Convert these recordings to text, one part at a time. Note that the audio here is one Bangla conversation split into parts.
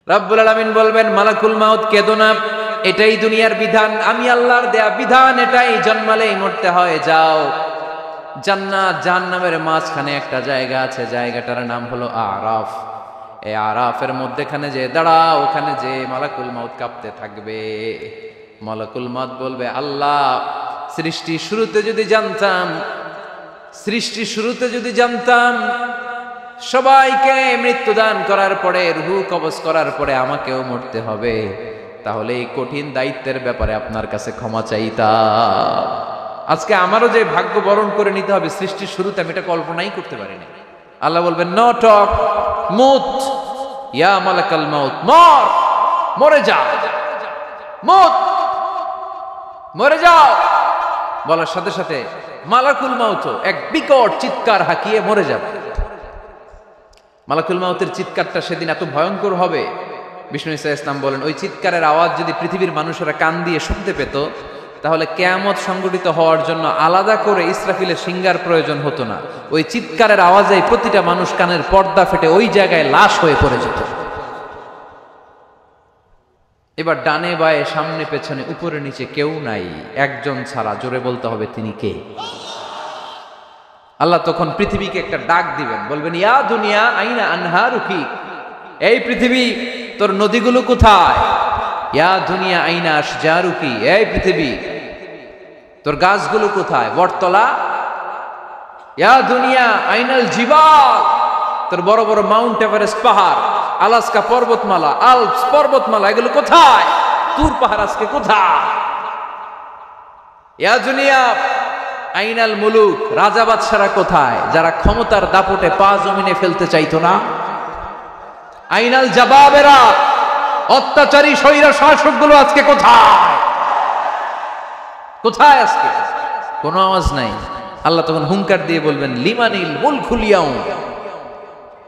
রব্বুল আলামিন বলবেন, মালাকুল মাউত কেঁদো না, এটাই দুনিয়ার বিধান, আমি আল্লাহর দেয়া বিধান, এটাই, জন্মালেই মরতে হয়, যাও। জান্নাত জাহান্নামের মাঝখানে একটা জায়গা আছে, জায়গাটার নাম হলো আরাফ। এই আরাফের মধ্যেখানে যে দাঁড়াও, ওখানে যে মালাকুল মাউত কাঁপতে থাকবে। মালাকুল মাউত বলবে, আল্লাহ, সৃষ্টি শুরুতে যদি জানতাম সবাইকে মৃত্যুদান করার পরে, রূহ কবজ করার পরে আমাকেও মরতে হবে, তাহলে এই কঠিন দায়িত্বের ব্যাপারে আপনার কাছে ক্ষমা চাইতাম। আজকে আমারও যে ভাগ্য বরণ করে নিতে হবে সৃষ্টির শুরুতে, আমি এটা কল্পনাই করতে পারিনি। আল্লাহ বলবেন, নো টক, মুত, ইয়া মালাকাল মাউত, মরে যা, মুত, মরে যাও। বলার সাথে সাথে মালাকুল মাউত এক বিকট চিৎকার হাঁকিয়ে মরে যাবে। মালাকুল মাউতের চিৎকারটা সেদিন এত ভয়ঙ্কর হবে, বিষ্ণু ঈসা ইসলাম বলেন, ওই চিৎকারের আওয়াজ যদি পৃথিবীর মানুষেরা কান দিয়ে শুনতে পেত, তাহলে কিয়ামত সংগঠিত হওয়ার জন্য আলাদা করে ইসরাফিলের সিঙ্গার প্রয়োজন হতো না। ওই চিৎকারের আওয়াজে প্রতিটা মানুষ কানের পর্দা ফেটে ওই জায়গায় লাশ হয়ে পড়ে যেত। এবার ডানে বায়ে সামনে পেছনে উপরে নিচে কেউ নাই, একজন ছাড়া, জোরে বলতে হবে, তিনি কে? আল্লাহ তখন পৃথিবীকে একটা ডাক দিবেন, বলবেন, ইয়া দুনিয়া আইনা আনহারুকি, এই পৃথিবী তোর নদীগুলো কোথায়? ইয়া দুনিয়া আইনা আশজারুকি, এই পৃথিবী তোর গাছগুলো কোথায়? বটতলা। ইয়া দুনিয়া আইনাল জিবাল, তোর বড় বড় মাউন্ট এভারেস্ট পাহাড়, আলাস্কা পর্বতমালা, আলপস পর্বতমালা, এগুলো কোথায়? তুর পাহাড় আজকে কোথায়? ইয়া দুনিয়া আইনাল মুলুক, রাজা বাদশারা কোথায়, যারা ক্ষমতার দাপটে পা জমিনে ফেলতে চাইতো না? আইনাল জাবাবেরা, অত্যাচারী স্বৈর শাসকগুলো আজকে কোথায়? কোথায় আজকে? কোনো আওয়াজ নাই। আল্লাহ তখন হুঙ্কার দিয়ে বলবেন, লিমানিল মুলকুল ইয়াউম,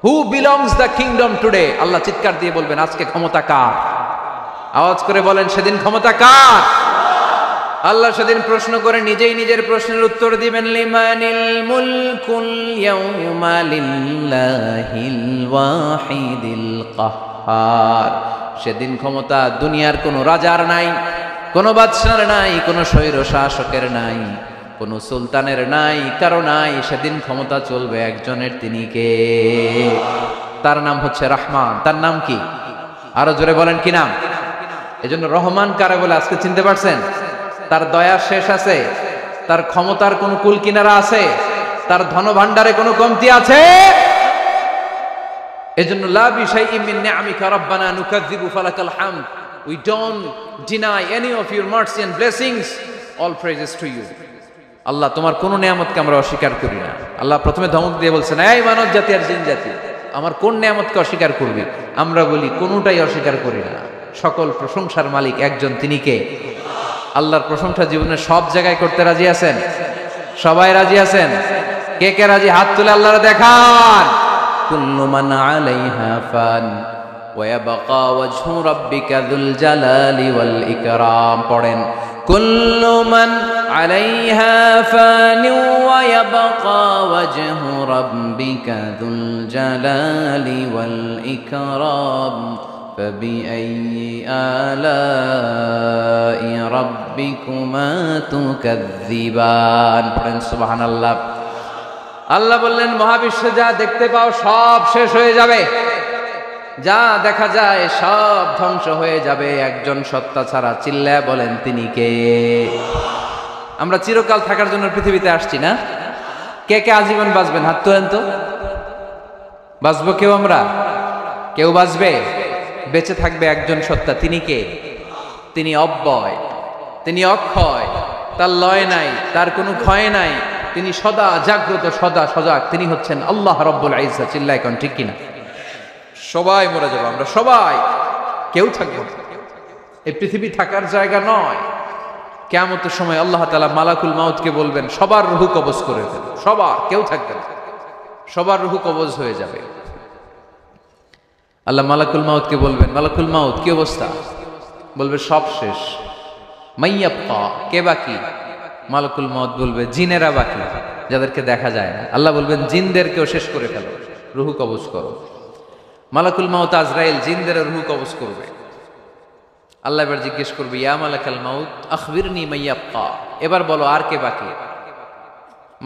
who belongs the kingdom today. Allah চিৎকার দিয়ে বলবেন, আজকে ক্ষমতা কার? আওয়াজ করে বলেন, সেদিন ক্ষমতা কার? আল্লাহ সেদিন প্রশ্ন করে নিজেই নিজের প্রশ্নের উত্তর দিবেন, লিমানিল মুলকুল ইয়াউমা লিল্লাহিল ওয়াহিদিল কাহ্হার। সেদিন ক্ষমতা দুনিয়ার কোনো রাজার নাই, কোনো বাদশার নাই, কোনো স্বৈর শাসকের নাই, কোনো সুলতানের নাই, কারো নাই। সেদিন ক্ষমতা চলবে একজনের, তিনি কে? তার নাম হচ্ছে রহমান। তার নাম কি? আরো জোরে বলেন, কি নাম? এজন্য রহমান কারে বলে আজকে চিনতে পারছেন? তার দয়ার শেষ আছে? তার ক্ষমতার কোন কুল কিনারা আছে? তার ধন ভান্ডারে কোনো কমতি আছে? এজন্য লা বিশাইইন মিন নিআমিকা রাব্বানা নুকাযযিবু ফালাকাল হামদ, we don't deny any of your mercy and blessings, all praises to you। আল্লাহ, তোমার কোন নিয়ামতকে আমরা অস্বীকার করি না। আল্লাহ প্রথমে ধমক দিয়ে বলছেন, এই মানব জাতি আর জিন জাতি, আমার কোন নিয়ামতকে অস্বীকার করবি? আমরা বলি, কোনটাই অস্বীকার করি না। সকল প্রশংসার মালিক একজন, তিনি কে? আল্লাহর প্রশংসা জীবনের সব জায়গায় করতে রাজি আছেন? সবাই রাজি আছেন? কে কে রাজি? হাত তুলে আল্লাহর দেখান। কুল্লু মান আলাইহা ফান ওয়া ইয়াবকা ওয়াজহু রাব্বিকা যুল জালালি ওয়াল ইকরাম। পড়েন, কুল্লু মান আলাইহা ফান ওয়া ইয়াবকা ওয়াজহু রাব্বিকা যুল জালালি ওয়াল ইকরাম فبأي آلاء ربكما تكذبان। পড়েন সুবহানাল্লাহ। আল্লাহ বললেন, মহাবিশ্বে যা দেখতে পাও সব শেষ হয়ে যাবে, যা দেখা যায় সব ধ্বংস হয়ে যাবে, একজন সত্তা ছাড়া। চিল্লায় বলেন, তিনি কে? আমরা চিরকাল থাকার জন্য পৃথিবীতে আসছি না? কে কে আজীবন বাঁচবেন? হাত তোলেন তো। বাঁচবো কেউ? আমরা কেউ বাঁচবে? বেঁচে থাকবে একজন সত্তা, তিনি কে? তিনি অব্যয়, তিনি অক্ষয়, তার লয় নাই, তার কোনো ক্ষয় নাই, তিনি সদা জাগ্রত, সদা সজাগ, তিনি হচ্ছেন আল্লাহ রাব্বুল ইজ্জত। চিল্লায় কোন ঠিক কিনা? সবাই মরে যাবো আমরা, সবাই, কেউ থাকবো না। এই পৃথিবী থাকার জায়গা নয়। কিয়ামতের সময় আল্লাহ তাআলা মালাকুল মাউতকে বলবেন, সবার রূহ কবজ করে দেন, সবার, কেউ থাকবে না, সবার রূহ কবজ হয়ে যাবে। আল্লাহ মালাকুল মাউতকে বলবেন, মালাকুল মাউত কি অবস্থা? বলবে, সব শেষ। মাইয়াবকা, কে বাকি? মালাকুল মাউত বলবে, জিনেরা বাকি, যাদেরকে দেখা যায় না। আল্লাহ বলবেন, জিনদেরকেও শেষ করে ফেলো, রূহ কবজ করো। মালাকুল মাউত আজরাইল জিনদের রূহ কবজ করবে। আল্লাহ এবার জিজ্ঞেস করবে, ইয়া মালাকাল মাউত আখবিরনি মাইয়াবকা, এবার বলো আর কে বাকি?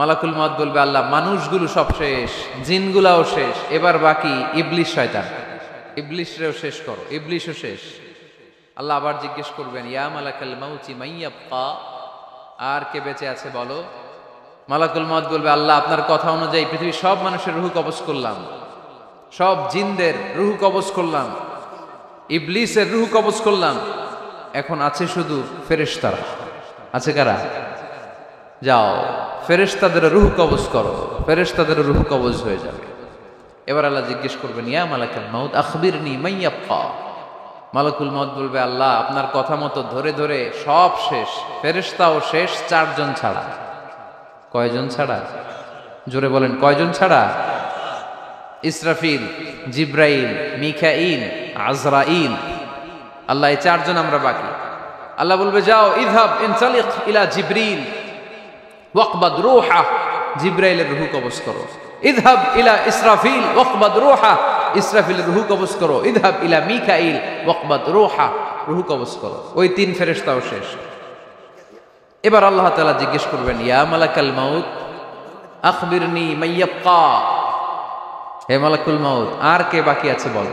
মালাকুল মাউত বলবে, আল্লাহ মানুষগুলো সব শেষ, জিনগুলাও শেষ, এবার বাকি ইবলিস শয়তান, ইবলিসরেও শেষ করো, ইবলিসও শেষ। আল্লাহ আবার জিজ্ঞেস করবেন, ইয়া মালাকাল মাউতি মাইয়াবকা, আর কে বেঁচে আছে বলো? মালাকুল মাউত বলবে, আল্লাহ আপনার কথা অনুযায়ী পৃথিবীর সব মানুষের রূহ কবজ করলাম, সব জিনদের রূহ কবজ করলাম, ইবলিসের রূহ কবজ করলাম, এখন আছে শুধু ফেরেশতারা। আছে কারা? যাও ফেরেশতাদের রূহ কবজ করো, ফেরেশতাদের রূহ কবজ হয়ে যাবে। এবার আল্লাহ জিজ্ঞেস করবেন, ইয়া মালাকাল মাউত আখবিরনি মাইয়াবকা। মালাকুল মাউত বলবে, আল্লাহ আপনার কথা মতো ধরে ধরে সব শেষ, ফেরেশতাও শেষ, 4 জন ছাড়া। কয়জন ছাড়া? জোরে বলেন, কয়জন ছাড়া? ইসরাফিল, জিব্রাইল, মিকাইল, আজরাইল। আল্লাহ এই 4 জন আমরা বাকি। আল্লাহ বলবে, যাও ইযহাব ইনতালিক ইলা জিবরিল ওয়াকবাদ রূহা, জিব্রাইলের রূহ কবজ করো। ইযহাব ইলা ইসরাফিল ওয়াকবাদ রূহা, ইসরাফিলের রূহ কবজ করো। ইযহাব ইলা মিকাইল ওয়াকবাদ রূহা, রূহ কবজ করো। ওই 3 ফেরেশতাও শেষ। এবার আল্লাহ তাআলা জিজ্ঞেস করবেন, ইয়া মালাকাল মাউত আখবিরনি মাইয়াবকা, হে মালাকুল মাউত আর কে বাকি আছে বল।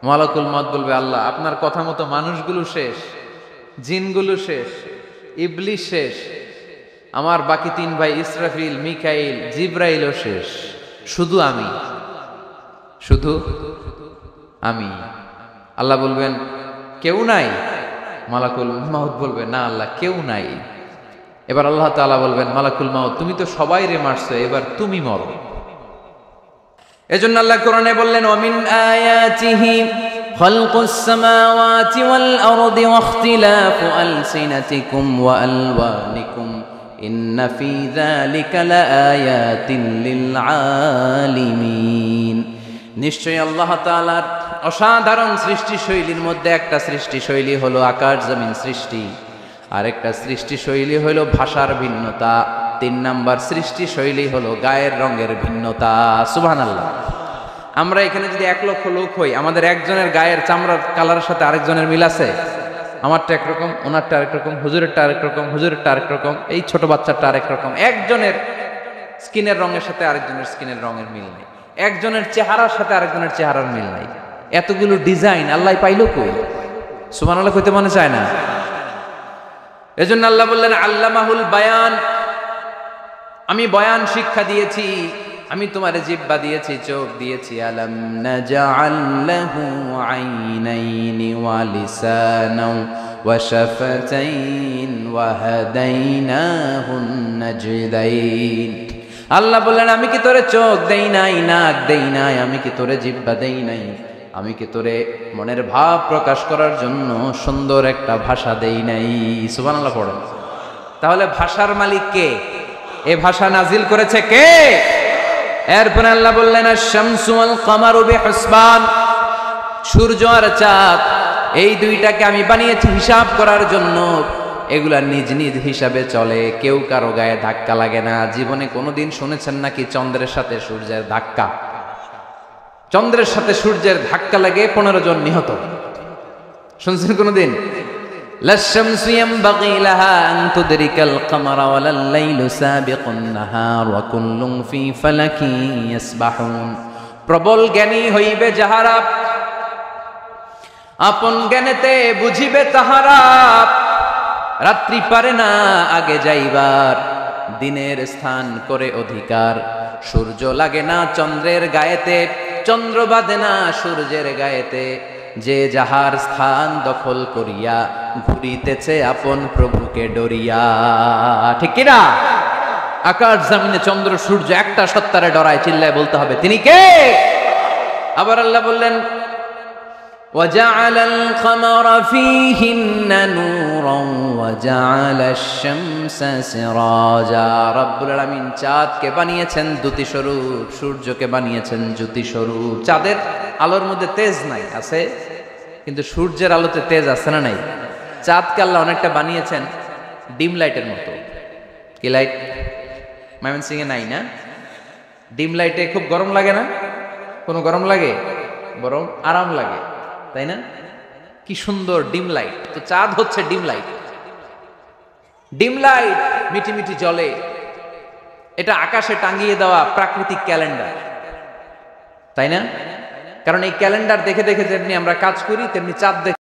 মালাকুল মাউত বলবে, আল্লাহ আপনার কথা মতো মানুষগুলো শেষ, জিনগুলো শেষ, ইবলিস শেষ, আমার বাকি 3 ভাই ইসরাফিল, মিকাইল, জিব্রাইলও শেষ, শুধু আমি, শুধু আমি। আল্লাহ বলবেন, কেউ নাই? মালাকুল মাউত বলবে, না আল্লাহ কেউ নাই। এবার আল্লাহ তাআলা বলবেন, মালাকুল মাউত তুমি তো সবাইরে মারছো, এবার তুমি মরো। এজন্য আল্লাহ কোরআনে বললেন, ওয়ামিন আয়াতিহি খালকুস সামাওয়াতি ওয়াল আরদি ওয়াখতিলাফু আলসিনাতিকুম ওয়া আলওয়ানিকুম ইন্না ফি যালিকা লাআয়াতিন লিল আলিমিন। নিশ্চয়ই আল্লাহ তাআলার অসাধারণ সৃষ্টিশৈলীর মধ্যে একটা সৃষ্টিশৈলী হলো আকাশ জমিন সৃষ্টি, আর একটা সৃষ্টিশৈলী হলো ভাষার ভিন্নতা, 3 নাম্বার সৃষ্টিশৈলী হলো গায়ের রঙের ভিন্নতা। সুবহানাল্লাহ। আমরা এখানে যদি 1 লক্ষ লোক হই, আমাদের একজনের গায়ের চামড়ার কালারের সাথে আরেকজনের মিল আছে? আমারটা একরকম, ওনারটা আরেক রকম, হুজুরেরটা আরেক রকম, হুজুরেরটা আরেক রকম, এই ছোট বাচ্চাটা আরেক রকম। একজনের স্কিনের রঙের সাথে আরেকজনের স্কিনের রঙের মিল নেই, একজনের চেহারার সাথে আরেকজনের চেহারার মিল নাই। এতগুলো ডিজাইন আল্লাহ পাইলো কই? সুবহানাল্লাহ কইতে মনে চায় না? এজন্য আল্লাহ বললেন, আল্লামাহুল বায়ান, আমি বয়ান শিক্ষা দিয়েছি, আমি তোমারে জিহ্বা দিয়েছি, চোখ দিয়েছি। আলাম নাজআল লাহু আইনাইনি ওয়া লিসানাও ওয়া শাফাতাইন ওয়া হাদাইনাহুন নাজদাইন। আল্লাহ বললেন, আমি কি তোরে চোখ দেই নাই, নাক দেই নাই, আমি কি তোরে জিহ্বা দেই নাই, আমি কি তোরে মনের ভাব প্রকাশ করার জন্য সুন্দর একটা ভাষা দেই নাই? সুবহানাল্লাহ পড়েন। তাহলে ভাষার মালিক কে? এ ভাষা নাজিল করেছে কে? এরপরে আল্লাহ বললেন, আশ-শামসু ওয়াল কামারু বিহুসবান, সূর্য আর চাঁদ এই দুইটাকে আমি বানিয়েছি হিসাব করার জন্য। এগুলা নিজ নিজ হিসাবে চলে, কেউ কারো গায়ে ধাক্কা লাগে না। জীবনে কোনোদিন শুনেছেন নাকি চন্দ্রের সাথে সূর্যের ধাক্কা? চন্দ্রের সাথে সূর্যের ধাক্কা লাগে 15 জন নিহত, শুনছেন কোনোদিন? লাশ-শামসু ইয়ানবাগী লাহা আন তুদরিকাল কামারা ওয়ালাল লাইলু সাবিকুন নাহার ওয়া কুল্লুন ফি ফালাকিন ইয়াসবাহুন। প্রবল জ্ঞানী হইবে যাহারা, আপন জ্ঞানেতে বুঝিবে তাহারা। রাত্রি পারে না আগে যাইবার, দিনের স্থান করে অধিকার। সূর্য লাগে না চন্দ্রের গায়েতে, চন্দ্র বাঁধে না সূর্যের গায়েতে। যে যাহার স্থান দখল করিয়া ঘুরিতেছে আপন প্রভুকে ডরিয়া। ঠিক কিনা? আকাশ জমিনে চন্দ্র সূর্য একটা সত্তারে ডরায়, চিল্লায় বলতে হবে তিনি কে? আবার আল্লাহ বললেন, وَجَعَلَ الْقَمَرَ فِيهِنَّ نُورًا وَجَعَلَ الشَّمْسَ سِرَاجًا। রব্বুল আলামিন চাঁদকে বানিয়েছেন দ্যুতি স্বরূপ, সূর্যকে বানিয়েছেন জ্যোতি স্বরূপ। চাঁদের আলোর মধ্যে তেজ নাই, আছে, কিন্তু সূর্যের আলোতে তেজ আছে না নাই? চাঁদকে আল্লাহ অনেকটা বানিয়েছেন ডিম লাইটের মতো। কি লাইট? ময়মনসিংহে নাই না? ডিম লাইটে খুব গরম লাগে না? কোনো গরম লাগে? বরং আরাম লাগে, তাই না? কি সুন্দর ডিম লাইট, তো চাঁদ হচ্ছে ডিম লাইট। ডিম লাইট মিটি মিটি জলে, এটা আকাশে টাঙিয়ে দেওয়া প্রাকৃতিক ক্যালেন্ডার, তাই না? কারণ এই ক্যালেন্ডার দেখে দেখে যেমনি আমরা কাজ করি, তেমনি চাঁদ দেখে